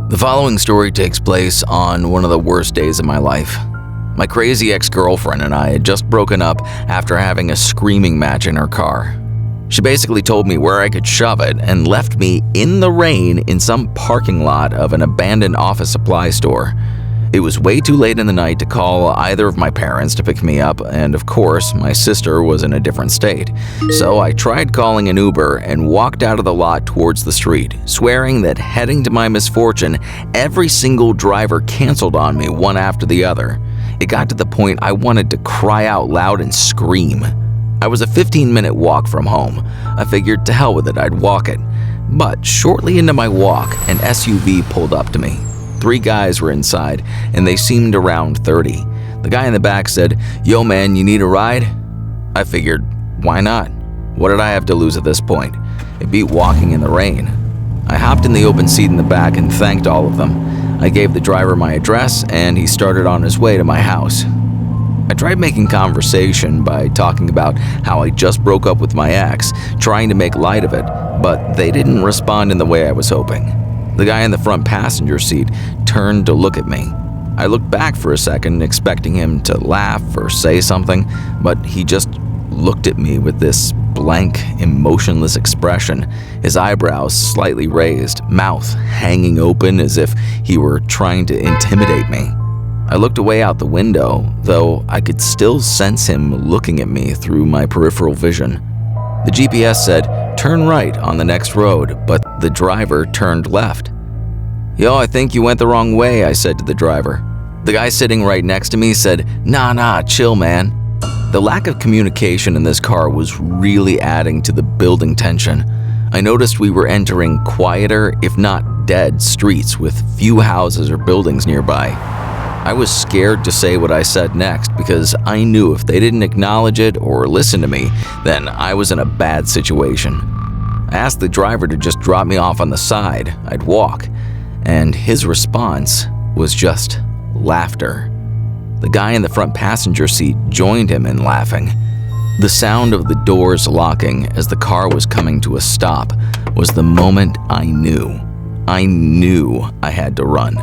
The following story takes place on one of the worst days of my life. My crazy ex-girlfriend and I had just broken up after having a screaming match in her car. She basically told me where I could shove it and left me in the rain in some parking lot of an abandoned office supply store. It was way too late in the night to call either of my parents to pick me up, and of course, my sister was in a different state. So I tried calling an Uber and walked out of the lot towards the street, swearing that heading to my misfortune, every single driver canceled on me one after the other. It got to the point I wanted to cry out loud and scream. I was a 15-minute walk from home. I figured to hell with it, I'd walk it. But shortly into my walk, an SUV pulled up to me. 3 guys were inside, and they seemed around 30. The guy in the back said, "Yo man, you need a ride?" I figured, why not? What did I have to lose at this point? It beat walking in the rain. I hopped in the open seat in the back and thanked all of them. I gave the driver my address, and he started on his way to my house. I tried making conversation by talking about how I just broke up with my ex, trying to make light of it, but they didn't respond in the way I was hoping. The guy in the front passenger seat turned to look at me. I looked back for a second, expecting him to laugh or say something, but he just looked at me with this blank, emotionless expression, his eyebrows slightly raised, mouth hanging open as if he were trying to intimidate me. I looked away out the window, though I could still sense him looking at me through my peripheral vision. The GPS said, "Turn right on the next road," but the driver turned left. "Yo, I think you went the wrong way," I said to the driver. The guy sitting right next to me said, Nah, chill, man." The lack of communication in this car was really adding to the building tension. I noticed we were entering quieter, if not dead, streets with few houses or buildings nearby. I was scared to say what I said next because I knew if they didn't acknowledge it or listen to me, then I was in a bad situation. I asked the driver to just drop me off on the side. I'd walk. And his response was just laughter. The guy in the front passenger seat joined him in laughing. The sound of the doors locking as the car was coming to a stop was the moment I knew I had to run.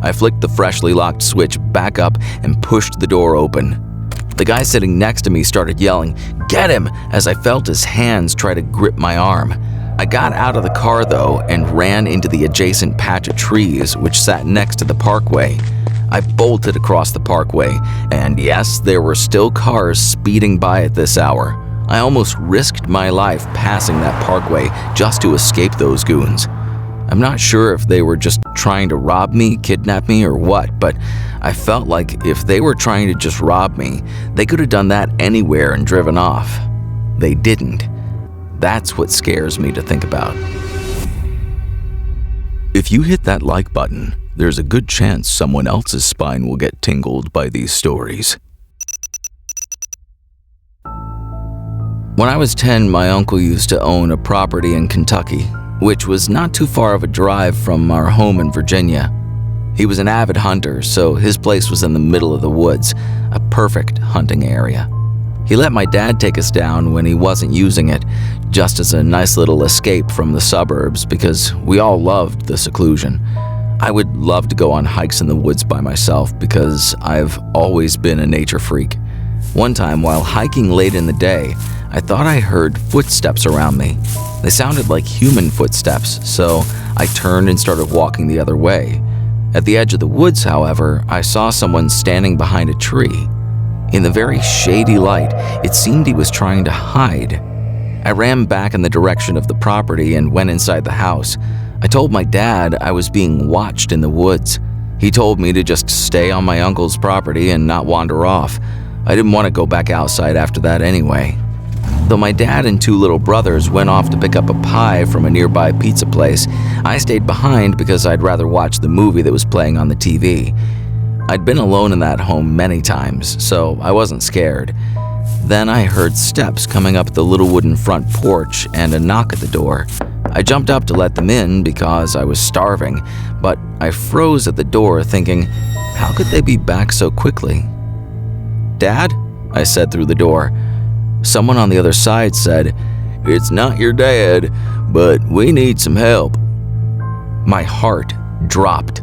I flicked the freshly locked switch back up and pushed the door open. The guy sitting next to me started yelling, "Get him!" as I felt his hands try to grip my arm. I got out of the car though and ran into the adjacent patch of trees which sat next to the parkway. I bolted across the parkway, and yes, there were still cars speeding by at this hour. I almost risked my life passing that parkway just to escape those goons. I'm not sure if they were just trying to rob me, kidnap me, or what, but I felt like if they were trying to just rob me, they could have done that anywhere and driven off. They didn't. That's what scares me to think about. If you hit that like button, there's a good chance someone else's spine will get tingled by these stories. When I was 10, my uncle used to own a property in Kentucky, which was not too far of a drive from our home in Virginia. He was an avid hunter, so his place was in the middle of the woods, a perfect hunting area. He let my dad take us down when he wasn't using it, just as a nice little escape from the suburbs because we all loved the seclusion. I would love to go on hikes in the woods by myself because I've always been a nature freak. One time, while hiking late in the day, I thought I heard footsteps around me. They sounded like human footsteps, so I turned and started walking the other way. At the edge of the woods, however, I saw someone standing behind a tree. In the very shady light, it seemed he was trying to hide. I ran back in the direction of the property and went inside the house. I told my dad I was being watched in the woods. He told me to just stay on my uncle's property and not wander off. I didn't want to go back outside after that anyway. Though my dad and 2 little brothers went off to pick up a pie from a nearby pizza place, I stayed behind because I'd rather watch the movie that was playing on the TV. I'd been alone in that home many times, so I wasn't scared. Then I heard steps coming up the little wooden front porch and a knock at the door. I jumped up to let them in because I was starving, but I froze at the door thinking, how could they be back so quickly? "Dad?" I said through the door. Someone on the other side said, "It's not your dad, but we need some help." My heart dropped.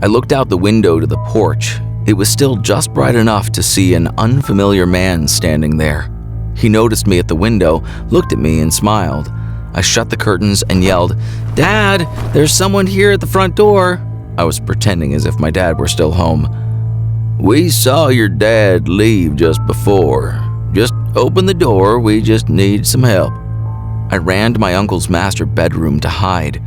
I looked out the window to the porch. It was still just bright enough to see an unfamiliar man standing there. He noticed me at the window, looked at me, and smiled. I shut the curtains and yelled, "Dad, there's someone here at the front door." I was pretending as if my dad were still home. "We saw your dad leave just before. Just open the door, we just need some help." I ran to my uncle's master bedroom to hide.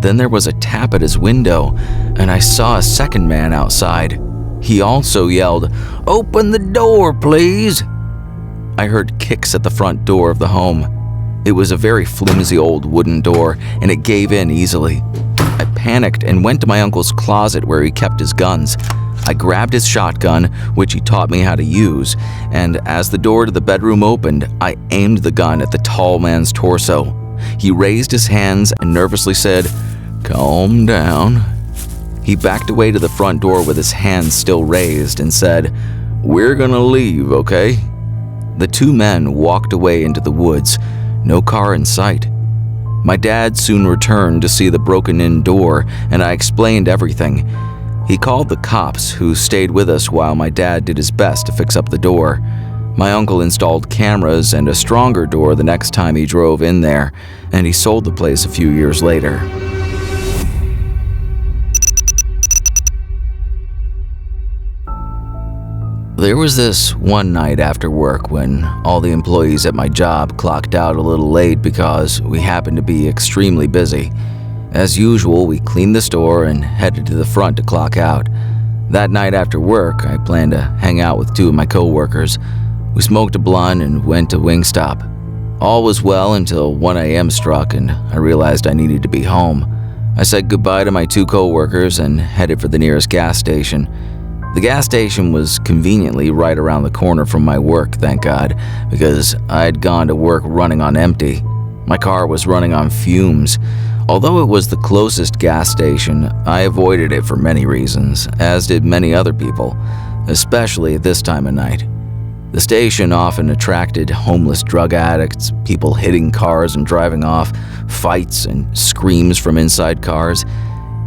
Then there was a tap at his window, and I saw a second man outside. He also yelled, "Open the door, please." I heard kicks at the front door of the home. It was a very flimsy old wooden door, and it gave in easily. I panicked and went to my uncle's closet where he kept his guns. I grabbed his shotgun, which he taught me how to use, and as the door to the bedroom opened, I aimed the gun at the tall man's torso. He raised his hands and nervously said, "Calm down." He backed away to the front door with his hands still raised and said, "We're gonna leave, okay?" The two men walked away into the woods, no car in sight. My dad soon returned to see the broken-in door, and I explained everything. He called the cops, who stayed with us while my dad did his best to fix up the door. My uncle installed cameras and a stronger door the next time he drove in there, and he sold the place a few years later. There was this one night after work when all the employees at my job clocked out a little late because we happened to be extremely busy. As usual, we cleaned the store and headed to the front to clock out. That night after work, I planned to hang out with two of my co-workers. We smoked a blunt and went to Wingstop. All was well until 1 a.m. struck and I realized I needed to be home. I said goodbye to my two co-workers and headed for the nearest gas station. The gas station was conveniently right around the corner from my work, thank God, because I'd gone to work running on empty. My car was running on fumes. Although it was the closest gas station, I avoided it for many reasons, as did many other people, especially at this time of night. The station often attracted homeless drug addicts, people hitting cars and driving off, fights and screams from inside cars.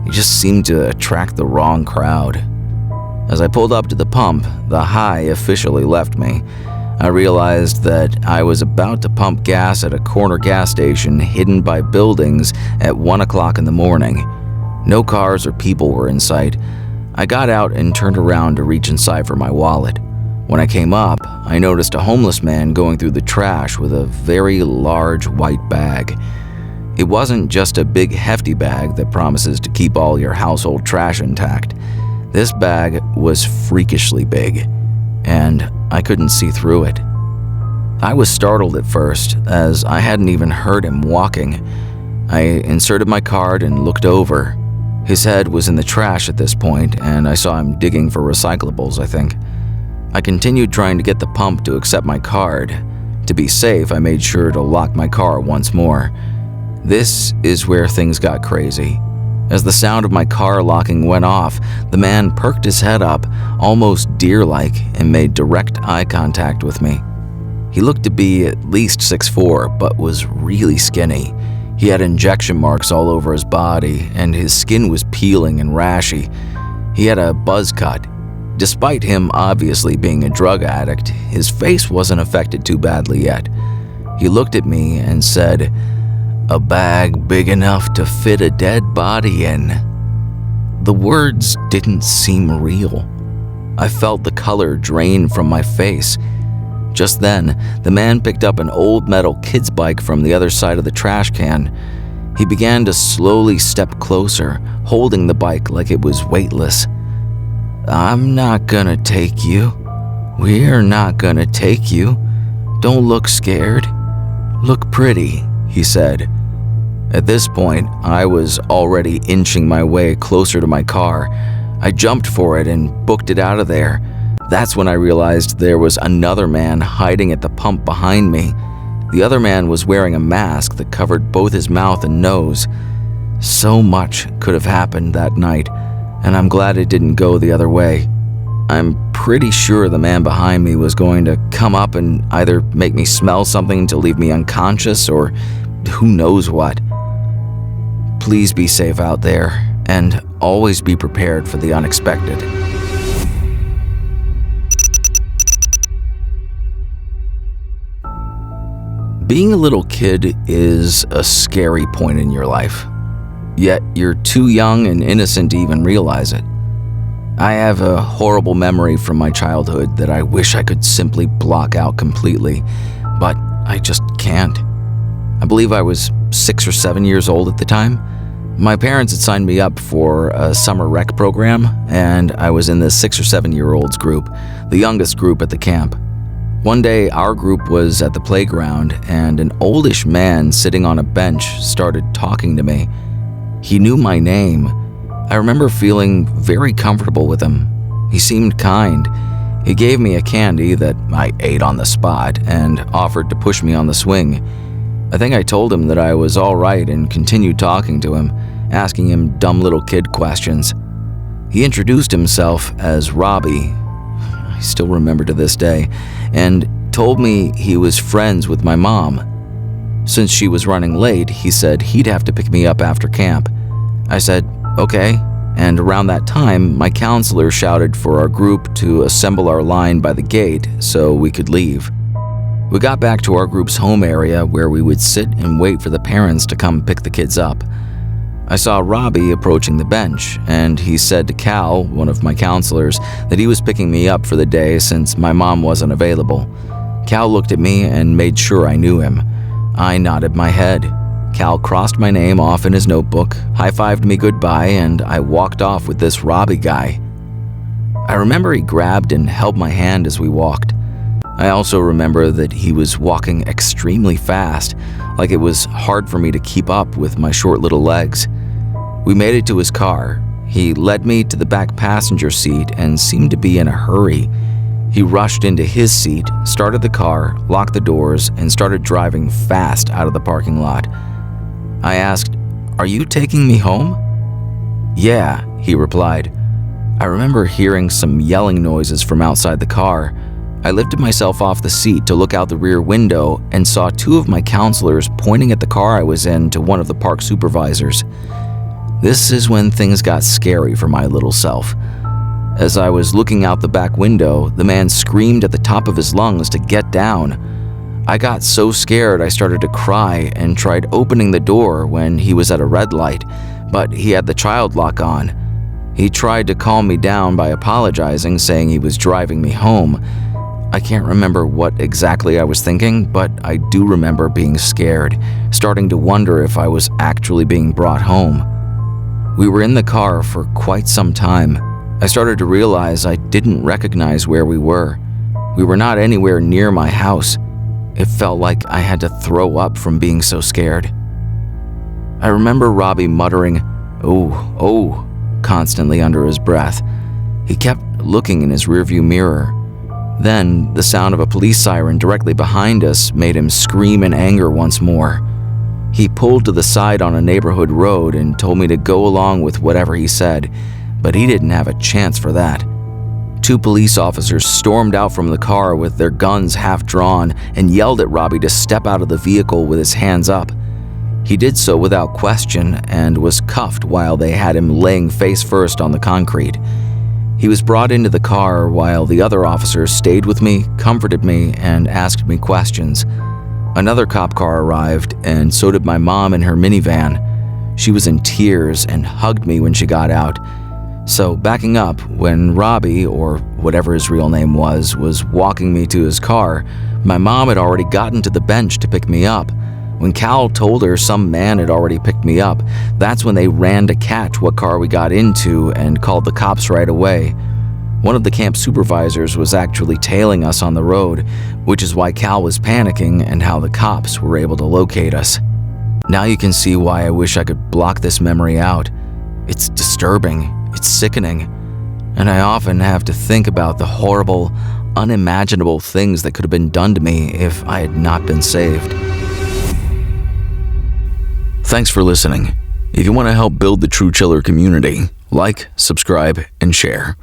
It just seemed to attract the wrong crowd. As I pulled up to the pump, the high officially left me. I realized that I was about to pump gas at a corner gas station hidden by buildings at 1 o'clock in the morning. No cars or people were in sight. I got out and turned around to reach inside for my wallet. When I came up, I noticed a homeless man going through the trash with a very large white bag. It wasn't just a big hefty bag that promises to keep all your household trash intact. This bag was freakishly big, and I couldn't see through it. I was startled at first, as I hadn't even heard him walking. I inserted my card and looked over. His head was in the trash at this point, and I saw him digging for recyclables, I think. I continued trying to get the pump to accept my card. To be safe, I made sure to lock my car once more. This is where things got crazy. As the sound of my car locking went off, the man perked his head up, almost deer-like, and made direct eye contact with me. He looked to be at least 6'4", but was really skinny. He had injection marks all over his body, and his skin was peeling and rashy. He had a buzz cut. Despite him obviously being a drug addict, his face wasn't affected too badly yet. He looked at me and said, "A bag big enough to fit a dead body in." The words didn't seem real. I felt the color drain from my face. Just then, the man picked up an old metal kid's bike from the other side of the trash can. He began to slowly step closer, holding the bike like it was weightless. "I'm not gonna take you. We're not gonna take you. Don't look scared. Look pretty," he said. At this point, I was already inching my way closer to my car. I jumped for it and booked it out of there. That's when I realized there was another man hiding at the pump behind me. The other man was wearing a mask that covered both his mouth and nose. So much could have happened that night, and I'm glad it didn't go the other way. I'm pretty sure the man behind me was going to come up and either make me smell something to leave me unconscious or who knows what. Please be safe out there, and always be prepared for the unexpected. Being a little kid is a scary point in your life, yet you're too young and innocent to even realize it. I have a horrible memory from my childhood that I wish I could simply block out completely, but I just can't. I believe I was 6 or 7 years old at the time. My parents had signed me up for a summer rec program, and I was in the 6 or 7-year-olds group, the youngest group at the camp. One day, our group was at the playground, and an oldish man sitting on a bench started talking to me. He knew my name. I remember feeling very comfortable with him. He seemed kind. He gave me a candy that I ate on the spot and offered to push me on the swing. I think I told him that I was all right and continued talking to him, asking him dumb little kid questions. He introduced himself as Robbie. I still remember to this day, and told me he was friends with my mom. Since she was running late, he said he'd have to pick me up after camp. I said, okay, and around that time, my counselor shouted for our group to assemble our line by the gate so we could leave. We got back to our group's home area where we would sit and wait for the parents to come pick the kids up. I saw Robbie approaching the bench, and he said to Cal, one of my counselors, that he was picking me up for the day since my mom wasn't available. Cal looked at me and made sure I knew him. I nodded my head. Cal crossed my name off in his notebook, high-fived me goodbye, and I walked off with this Robbie guy. I remember he grabbed and held my hand as we walked. I also remember that he was walking extremely fast, like it was hard for me to keep up with my short little legs. We made it to his car. He led me to the back passenger seat and seemed to be in a hurry. He rushed into his seat, started the car, locked the doors, and started driving fast out of the parking lot. I asked, "Are you taking me home?" "Yeah," he replied. I remember hearing some yelling noises from outside the car. I lifted myself off the seat to look out the rear window and saw two of my counselors pointing at the car I was in to one of the park supervisors. This is when things got scary for my little self. As I was looking out the back window, the man screamed at the top of his lungs to get down. I got so scared I started to cry and tried opening the door when he was at a red light, but he had the child lock on. He tried to calm me down by apologizing, saying he was driving me home. I can't remember what exactly I was thinking, but I do remember being scared, starting to wonder if I was actually being brought home. We were in the car for quite some time. I started to realize I didn't recognize where we were. We were not anywhere near my house. It felt like I had to throw up from being so scared. I remember Robbie muttering, oh, constantly under his breath. He kept looking in his rearview mirror. Then, the sound of a police siren directly behind us made him scream in anger once more. He pulled to the side on a neighborhood road and told me to go along with whatever he said, but he didn't have a chance for that. Two police officers stormed out from the car with their guns half drawn and yelled at Robbie to step out of the vehicle with his hands up. He did so without question and was cuffed while they had him laying face first on the concrete. He was brought into the car while the other officers stayed with me, comforted me, and asked me questions. Another cop car arrived, and so did my mom in her minivan. She was in tears and hugged me when she got out. So, backing up, when Robbie, or whatever his real name was walking me to his car, my mom had already gotten to the bench to pick me up. When Cal told her some man had already picked me up, that's when they ran to catch what car we got into and called the cops right away. One of the camp supervisors was actually tailing us on the road, which is why Cal was panicking and how the cops were able to locate us. Now you can see why I wish I could block this memory out. It's disturbing, it's sickening, and I often have to think about the horrible, unimaginable things that could have been done to me if I had not been saved. Thanks for listening. If you want to help build the True Chiller community, like, subscribe, and share.